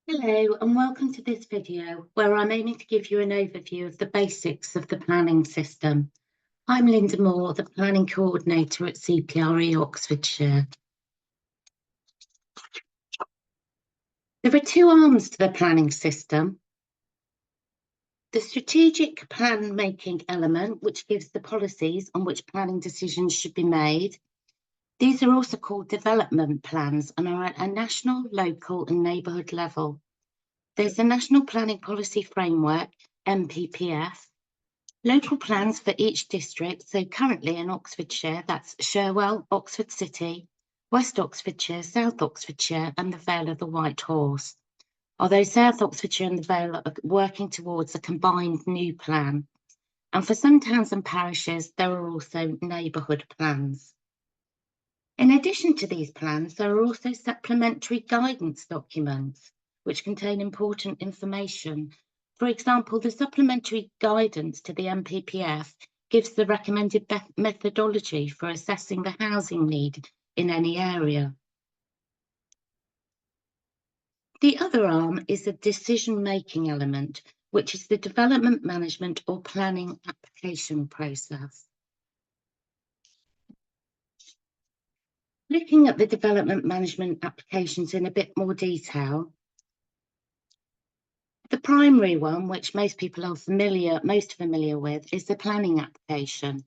Hello and welcome to this video where I'm aiming to give you an overview of the basics of the planning system. I'm Linda Moore, the Planning Coordinator at CPRE Oxfordshire. There are two arms to the planning system. The strategic plan making element, which gives the policies on which planning decisions should be made. These are also called development plans and are at a national, local and neighbourhood level. There's the National Planning Policy Framework, NPPF, local plans for each district. So currently in Oxfordshire, that's Sherwell, Oxford City, West Oxfordshire, South Oxfordshire and the Vale of the White Horse. Although South Oxfordshire and the Vale are working towards a combined new plan. And for some towns and parishes, there are also neighbourhood plans. In addition to these plans, there are also supplementary guidance documents, which contain important information. For example, the supplementary guidance to the NPPF gives the recommended methodology for assessing the housing need in any area. The other arm is the decision-making element, which is the development management or planning application process. Looking at the development management applications in a bit more detail, the primary one, which most people are most familiar with, is the planning application.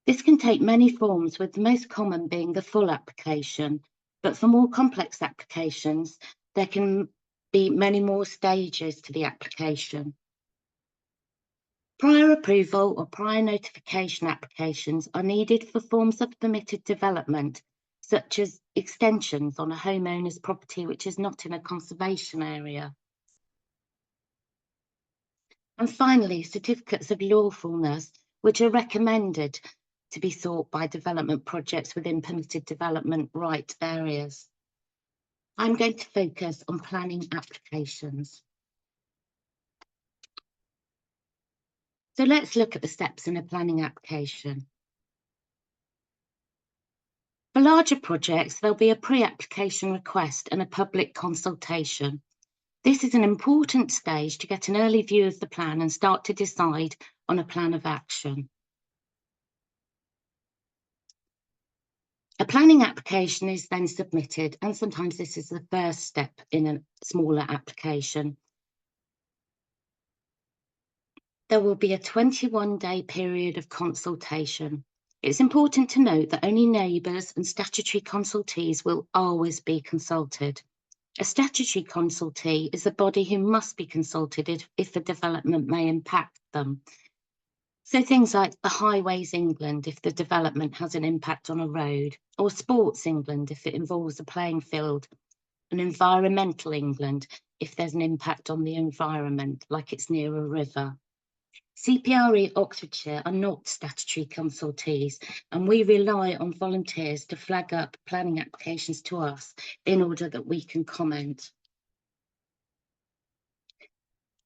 This can take many forms, with the most common being the full application, but for more complex applications, there can be many more stages to the application. Prior approval or prior notification applications are needed for forms of permitted development, such as extensions on a homeowner's property which is not in a conservation area. And finally, certificates of lawfulness, which are recommended to be sought by development projects within permitted development right areas. I'm going to focus on planning applications. So let's look at the steps in a planning application. For larger projects, there'll be a pre-application request and a public consultation. This is an important stage to get an early view of the plan and start to decide on a plan of action. A planning application is then submitted, and sometimes this is the first step in a smaller application. There will be a 21-day period of consultation. It's important to note that only neighbours and statutory consultees will always be consulted. A statutory consultee is a body who must be consulted if the development may impact them. So things like the Highways England if the development has an impact on a road, or Sports England if it involves a playing field, and Environmental England if there's an impact on the environment, like it's near a river. CPRE Oxfordshire are not statutory consultees, and we rely on volunteers to flag up planning applications to us in order that we can comment.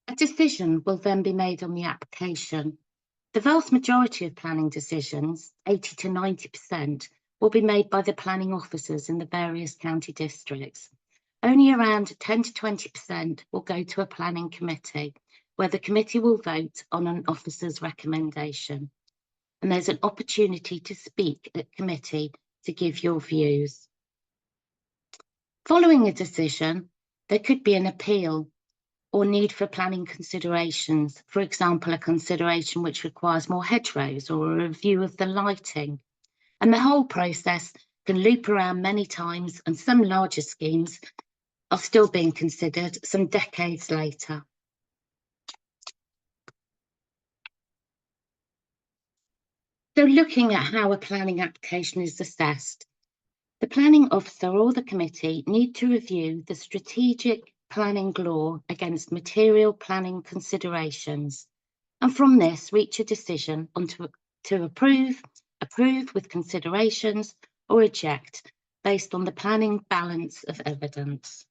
A decision will then be made on the application. The vast majority of planning decisions, 80 to 90%, will be made by the planning officers in the various county districts. Only around 10 to 20% will go to a planning committee, where the committee will vote on an officer's recommendation. And there's an opportunity to speak at committee to give your views. Following a decision, there could be an appeal or need for planning considerations, for example, a consideration which requires more hedgerows or a review of the lighting. And the whole process can loop around many times, and some larger schemes are still being considered some decades later. So looking at how a planning application is assessed, the planning officer or the committee need to review the strategic planning law against material planning considerations, and from this reach a decision on to approve with considerations, or reject based on the planning balance of evidence.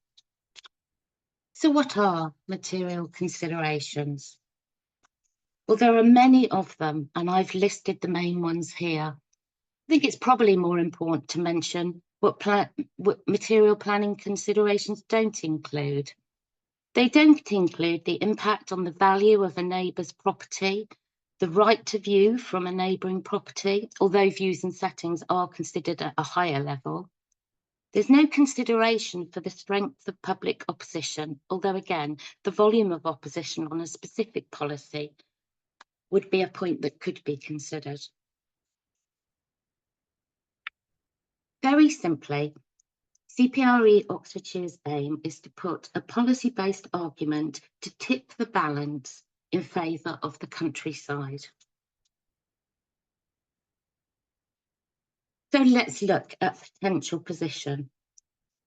So what are material considerations? Well, there are many of them, and I've listed the main ones here. I think it's probably more important to mention what material planning considerations don't include. They don't include the impact on the value of a neighbour's property, the right to view from a neighbouring property, although views and settings are considered at a higher level. There's no consideration for the strength of public opposition, although again, the volume of opposition on a specific policy would be a point that could be considered. Very simply, CPRE Oxfordshire's aim is to put a policy-based argument to tip the balance in favour of the countryside. So let's look at potential position.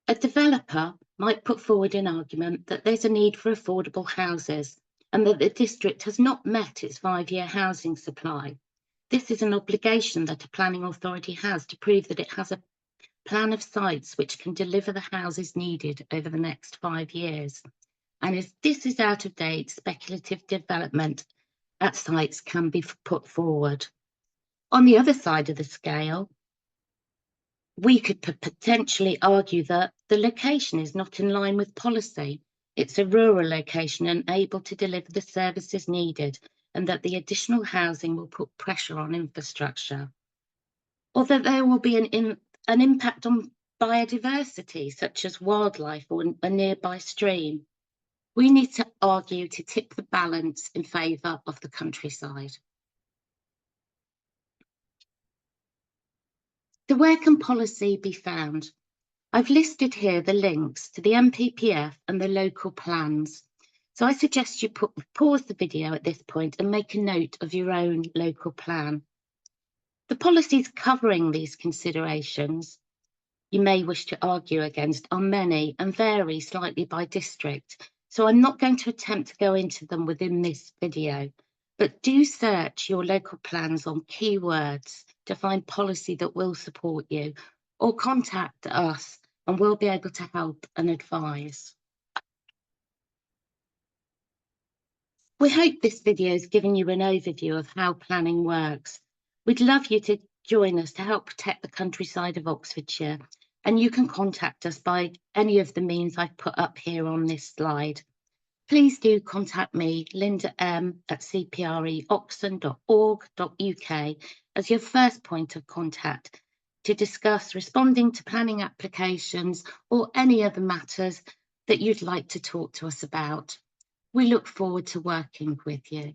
A developer might put forward an argument that there's a need for affordable houses and that the district has not met its 5-year housing supply. This is an obligation that a planning authority has to prove that it has a plan of sites which can deliver the houses needed over the next 5 years. And if this is out of date, speculative development at sites can be put forward. On the other side of the scale, we could potentially argue that the location is not in line with policy. It's a rural location and able to deliver the services needed, and that the additional housing will put pressure on infrastructure. Or that there will be an impact on biodiversity, such as wildlife or a nearby stream. We need to argue to tip the balance in favour of the countryside. So where can policy be found? I've listed here the links to the NPPF and the local plans. So I suggest you pause the video at this point and make a note of your own local plan. The policies covering these considerations you may wish to argue against are many and vary slightly by district. So I'm not going to attempt to go into them within this video, but do search your local plans on keywords to find policy that will support you, or contact us and we'll be able to help and advise. We hope this video has given you an overview of how planning works. We'd love you to join us to help protect the countryside of Oxfordshire, and you can contact us by any of the means I've put up here on this slide. Please do contact me, Linda M, at cpreoxon.org.uk as your first point of contact to discuss responding to planning applications or any other matters that you'd like to talk to us about. We look forward to working with you.